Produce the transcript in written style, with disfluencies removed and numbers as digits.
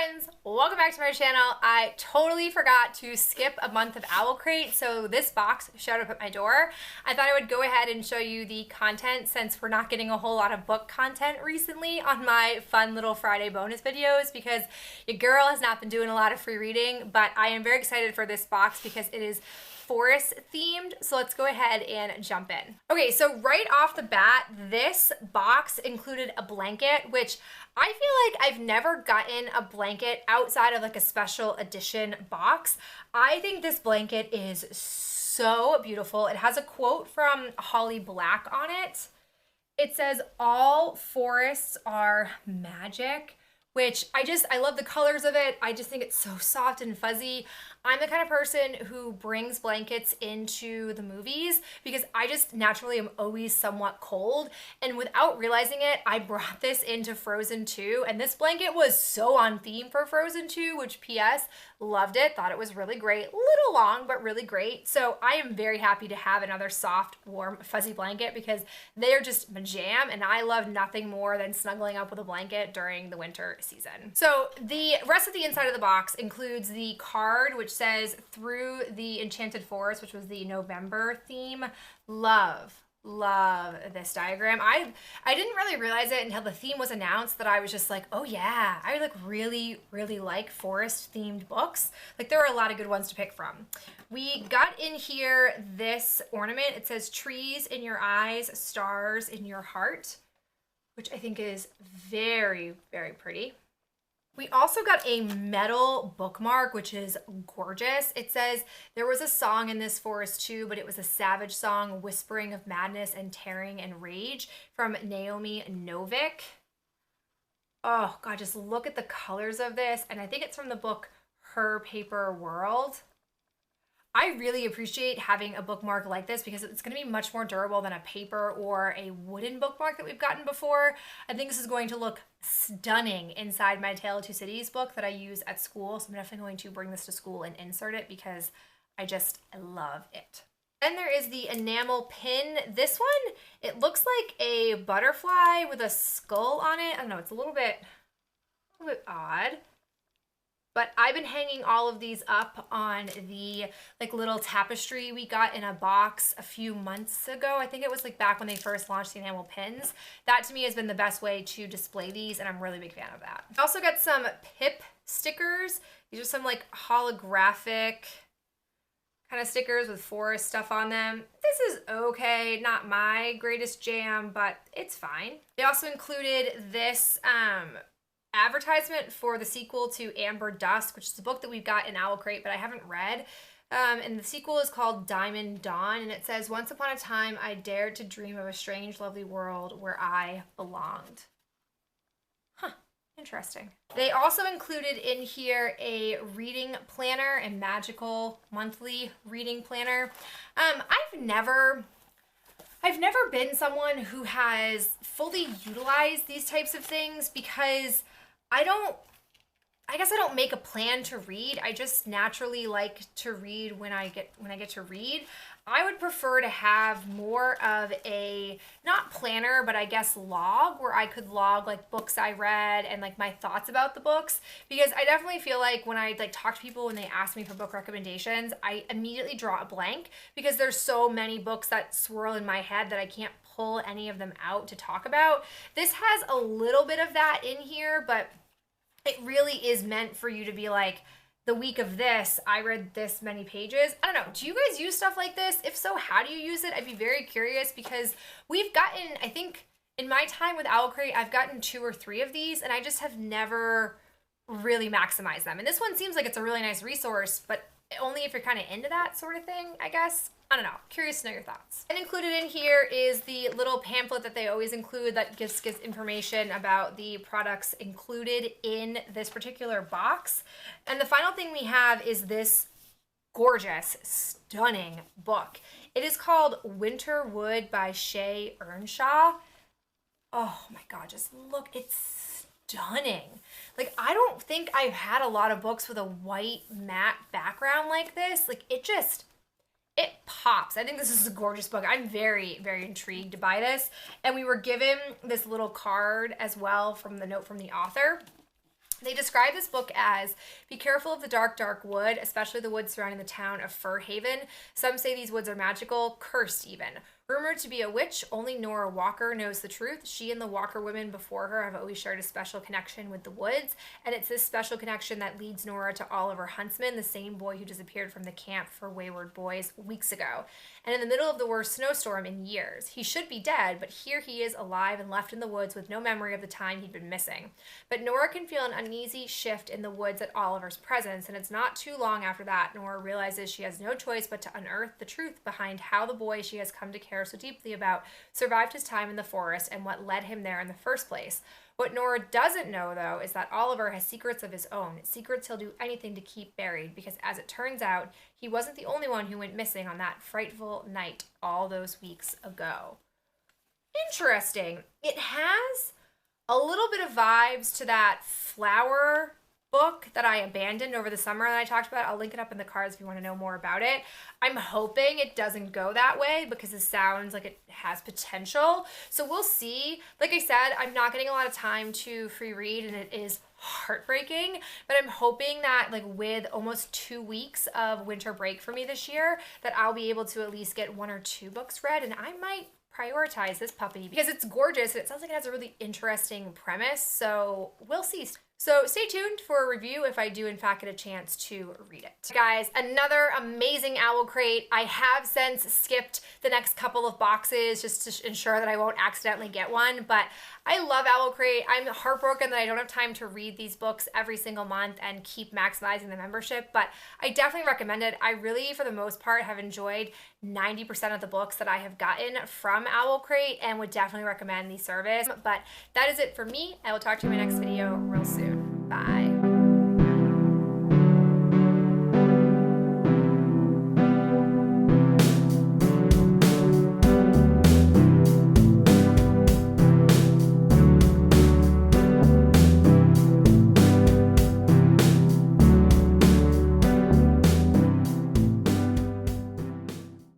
friends, welcome back to my channel. I totally forgot to skip a month of OwlCrate, so this box showed up at my door. I thought I would go ahead and show you the content since we're not getting a whole lot of book content recently on my fun little Friday bonus videos because your girl has not been doing a lot of free reading, but I am very excited for this box because it is forest themed, so let's go ahead and jump in. Okay, so right off the bat, this box included a blanket, which I feel like I've never gotten a blanket outside of like a special edition box. I think this blanket is so beautiful. It has a quote from Holly Black on it. It says, "All forests are magic," which I love the colors of it. I just think it's so soft and fuzzy. I'm the kind of person who brings blankets into the movies because I just naturally am always somewhat cold. And without realizing it, I brought this into Frozen 2. And this blanket was so on theme for Frozen 2, which P.S. loved it. Thought it was really great. A little long, but really great. So I am very happy to have another soft, warm, fuzzy blanket because they are just my jam. And I love nothing more than snuggling up with a blanket during the winter season. So the rest of the inside of the box includes the card, which says "Through the Enchanted Forest," which was the November theme. Love this diagram. I didn't really realize it until the theme was announced that I was just like, oh yeah, I like really like forest themed books. Like there are a lot of good ones to pick from. We got in here this ornament. It says "Trees in your eyes, stars in your heart," which I think is very pretty. We also got a metal bookmark, which is gorgeous. It says, "There was a song in this forest too, but it was a savage song, whispering of madness and tearing and rage," from Naomi Novik. Oh God, just look at the colors of this. And I think it's from the book Her Paper World. I really appreciate having a bookmark like this because it's going to be much more durable than a paper or a wooden bookmark that we've gotten before. I think this is going to look stunning inside my Tale of Two Cities book that I use at school. So I'm definitely going to bring this to school and insert it because I love it. Then there is the enamel pin. This one, it looks like a butterfly with a skull on it. I don't know, it's a little bit odd. But I've been hanging all of these up on the like little tapestry we got in a box a few months ago. I think it was like back when they first launched the enamel pins. That to me has been the best way to display these, and I'm really a big fan of that. I also got some Pip stickers. These are some like holographic kind of stickers with forest stuff on them. This is okay, not my greatest jam, but it's fine. They also included this advertisement for the sequel to Amber Dusk, which is a book that we've got in OwlCrate, but I haven't read. And the sequel is called Diamond Dawn, and it says, "Once upon a time, I dared to dream of a strange, lovely world where I belonged." Huh, interesting. They also included in here a reading planner, a magical monthly reading planner. I've never been someone who has fully utilized these types of things because I guess I don't make a plan to read. I just naturally like to read when I get to read. I would prefer to have more of a, not planner, but I guess log, where I could log like books I read and like my thoughts about the books, because I definitely feel like when I like talk to people when they ask me for book recommendations, I immediately draw a blank because there's so many books that swirl in my head that I can't pull any of them out to talk about. This has a little bit of that in here, but it really is meant for you to be like, the week of this, I read this many pages. I don't know. Do you guys use stuff like this? If so, how do you use it? I'd be very curious because we've gotten, I think in my time with OwlCrate, I've gotten 2 or 3 of these and I just have never really maximized them. And this one seems like it's a really nice resource, but only if you're kind of into that sort of thing, I guess. I don't know. Curious to know your thoughts. And included in here is the little pamphlet that they always include that gives information about the products included in this particular box. And the final thing we have is this gorgeous, stunning book. It is called Winter Wood by Shay Earnshaw. Oh my God, just look, it's stunning. Like, I don't think I've had a lot of books with a white matte background like this. Like, it pops. I think this is a gorgeous book. I'm very intrigued by this. And we were given this little card as well from the note from the author. They describe this book as, be careful of the dark, dark wood, especially the woods surrounding the town of Fir Haven. Some say these woods are magical, cursed even. Rumored to be a witch, only Nora Walker knows the truth. She and the Walker women before her have always shared a special connection with the woods, and it's this special connection that leads Nora to Oliver Huntsman, the same boy who disappeared from the camp for wayward boys weeks ago. And in the middle of the worst snowstorm in years. He should be dead, but here he is alive and left in the woods with no memory of the time he'd been missing. But Nora can feel an uneasy shift in the woods at Oliver's presence, and it's not too long after that Nora realizes she has no choice but to unearth the truth behind how the boy she has come to care so deeply about survived his time in the forest and what led him there in the first place. What Nora doesn't know, though, is that Oliver has secrets of his own, secrets he'll do anything to keep buried, because as it turns out, he wasn't the only one who went missing on that frightful night all those weeks ago. Interesting. It has a little bit of vibes to that Flower book that I abandoned over the summer that I talked about. I'll link it up in the cards if you want to know more about it. I'm hoping it doesn't go that way because it sounds like it has potential. So we'll see. Like I said, I'm not getting a lot of time to free read and it is heartbreaking, but I'm hoping that like with almost 2 weeks of winter break for me this year that I'll be able to at least get 1 or 2 books read, and I might prioritize this puppy because it's gorgeous and it sounds like it has a really interesting premise. So we'll see. So stay tuned for a review if I do in fact get a chance to read it. Guys, another amazing OwlCrate. I have since skipped the next couple of boxes just to ensure that I won't accidentally get one, but I love OwlCrate. I'm heartbroken that I don't have time to read these books every single month and keep maximizing the membership, but I definitely recommend it. I really, for the most part, have enjoyed 90% of the books that I have gotten from OwlCrate and would definitely recommend the service. But that is it for me. I will talk to you in my next video real soon. Bye.